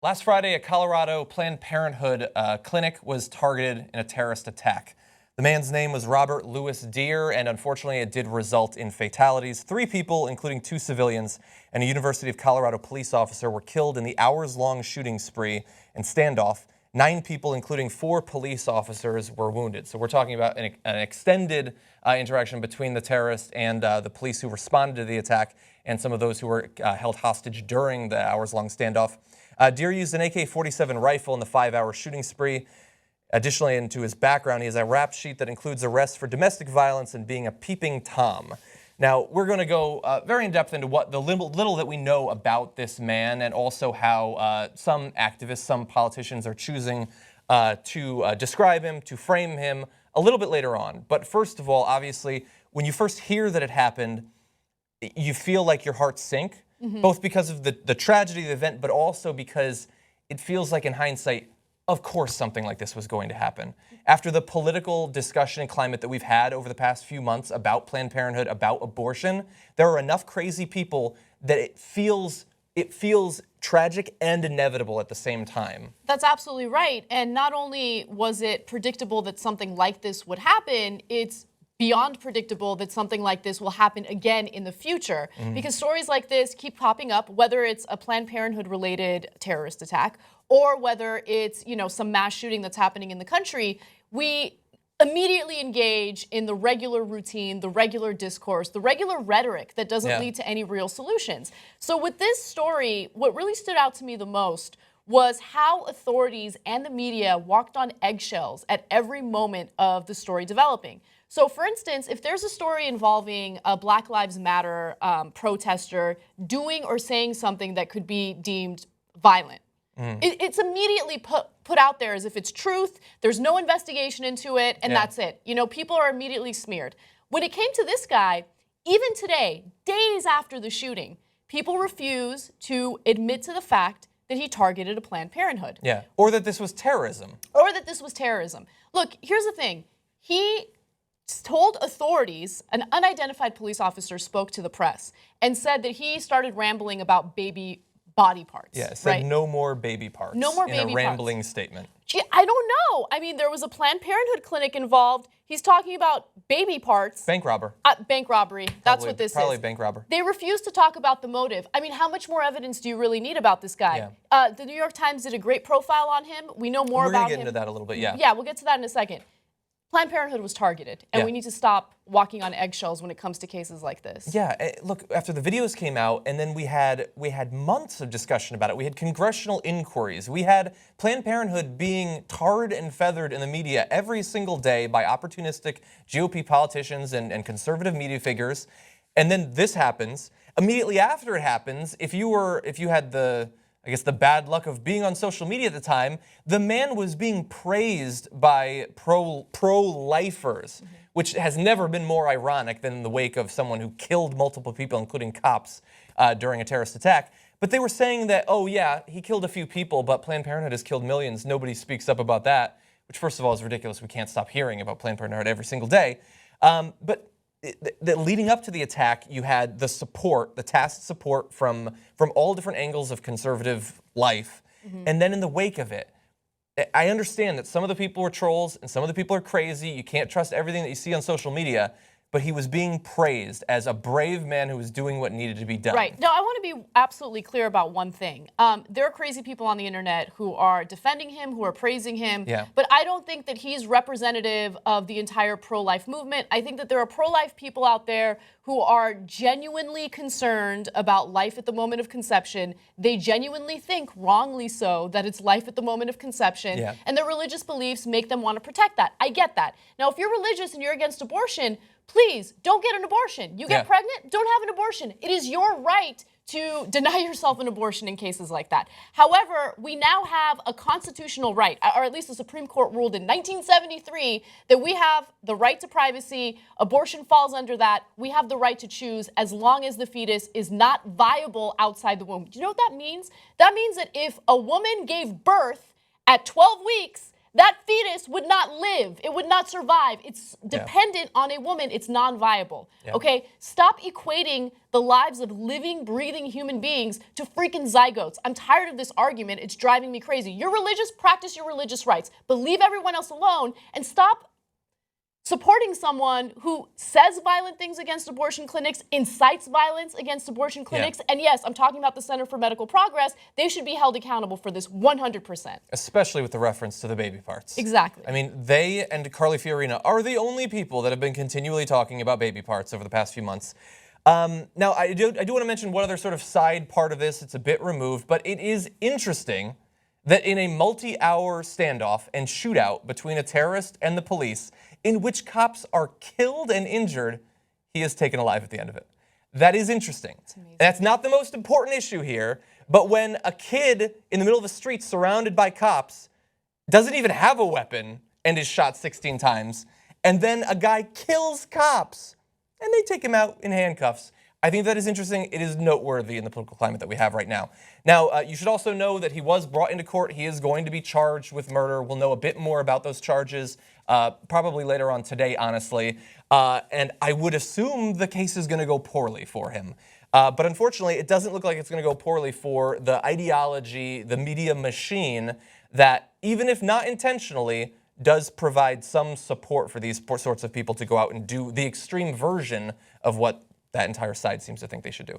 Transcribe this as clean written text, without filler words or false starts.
Last Friday, a Colorado Planned Parenthood clinic was targeted in a terrorist attack. The man's name was Robert Louis Deere, and unfortunately it did result in fatalities. 3 people, including 2 civilians, and a University of Colorado police officer were killed in the hours-long shooting spree and standoff. 9 people, including 4 police officers, were wounded. So we're talking about an extended interaction between the terrorist and the police who responded to the attack and some of those who were held hostage during the hours-long standoff. Deere used an AK-47 rifle in the 5-hour shooting spree. Additionally, into his background, he has a rap sheet that includes arrests for domestic violence and being a peeping Tom. Now, we're going to go very in-depth into what the little that we know about this man, and also how some activists, some politicians are choosing to describe him, to frame him a little bit later on. But first of all, obviously, when you first hear that it happened, you feel like your heart sink, both because of the tragedy of the event, but also because it feels like in hindsight, of course something like this was going to happen. After the political discussion and climate that we've had over the past few months about Planned Parenthood, about abortion, there are enough crazy people that it feels tragic and inevitable at the same time. That's absolutely right. And not only was it predictable that something like this would happen, it's beyond predictable that something like this will happen again in the future, because stories like this keep popping up, whether it's a Planned Parenthood related terrorist attack or whether it's, some mass shooting that's happening in the country. We immediately engage in the regular routine, the regular discourse, the regular rhetoric that doesn't lead to any real solutions. So with this story, what really stood out to me the most was how authorities and the media walked on eggshells at every moment of the story developing. So, for instance, if there's a story involving a Black Lives Matter protester doing or saying something that could be deemed violent, it's immediately put out there as if it's truth, there's no investigation into it, and that's it. People are immediately smeared. When it came to this guy, even today, days after the shooting, people refuse to admit to the fact that he targeted a Planned Parenthood. Yeah, or that this was terrorism. Look, here's the thing. He told authorities, an unidentified police officer spoke to the press and said that he started rambling about baby body parts. Yeah, said no more baby parts. No more baby parts. In a rambling statement. Gee, I don't know. I mean, there was a Planned Parenthood clinic involved. He's talking about baby parts. Bank robber. Bank robbery. That's what this is. Probably bank robber. They refuse to talk about the motive. I mean, how much more evidence do you really need about this guy? The New York Times did a great profile on him. We know more about him. We're going to get into that a little bit, Yeah, we'll get to that in a second. Planned Parenthood was targeted, and we need to stop walking on eggshells when it comes to cases like this. Yeah, look, after the videos came out, and then we had months of discussion about it. We had congressional inquiries. We had Planned Parenthood being tarred and feathered in the media every single day by opportunistic GOP politicians and conservative media figures. And then this happens. Immediately after it happens, if you had the bad luck of being on social media at the time, the man was being praised by pro-lifers, which has never been more ironic than in the wake of someone who killed multiple people, including cops, during a terrorist attack. But they were saying that, oh yeah, he killed a few people, but Planned Parenthood has killed millions. Nobody speaks up about that, which first of all is ridiculous. We can't stop hearing about Planned Parenthood every single day. But leading up to the attack, you had the support, the tacit support from all different angles of conservative life. And then in the wake of it, I understand that some of the people were trolls and some of the people are crazy. You can't trust everything that you see on social media. But he was being praised as a brave man who was doing what needed to be done. Right. No, I want to be absolutely clear about one thing. There are crazy people on the internet who are defending him, who are praising him. Yeah. But I don't think that he's representative of the entire pro-life movement. I think that there are pro-life people out there who are genuinely concerned about life at the moment of conception. They genuinely think, wrongly so, that it's life at the moment of conception. Yeah. And their religious beliefs make them want to protect that. I get that. Now, if you're religious and you're against abortion, please don't get an abortion. You get pregnant, don't have an abortion. It is your right to deny yourself an abortion in cases like that. However, we now have a constitutional right, or at least the Supreme Court ruled in 1973 that we have the right to privacy. Abortion falls under that. We have the right to choose as long as the fetus is not viable outside the womb. Do you know what that means? That means that if a woman gave birth at 12 weeks, that fetus would not live. It would not survive. It's dependent on a woman. It's non-viable. Okay? Stop equating the lives of living, breathing human beings to freaking zygotes. I'm tired of this argument. It's driving me crazy. You're religious, practice your religious rights, but leave everyone else alone and stop supporting someone who says violent things against abortion clinics, incites violence against abortion clinics, and yes, I'm talking about the Center for Medical Progress. They should be held accountable for this 100%. Especially with the reference to the baby parts. Exactly. I mean, they and Carly Fiorina are the only people that have been continually talking about baby parts over the past few months. Now, I do want to mention one other sort of side part of this. It's a bit removed, but it is interesting that in a multi-hour standoff and shootout between a terrorist and the police, in which cops are killed and injured, he is taken alive at the end of it. That is interesting. That's not the most important issue here, but when a kid in the middle of the street surrounded by cops doesn't even have a weapon and is shot 16 times, and then a guy kills cops and they take him out in handcuffs, I think that is interesting. It is noteworthy in the political climate that we have right now. Now, you should also know that he was brought into court. He is going to be charged with murder. We'll know a bit more about those charges probably later on today, honestly. And I would assume the case is going to go poorly for him. But unfortunately, it doesn't look like it's going to go poorly for the ideology, the media machine that, even if not intentionally, does provide some support for these sorts of people to go out and do the extreme version of what that entire side seems to think they should do.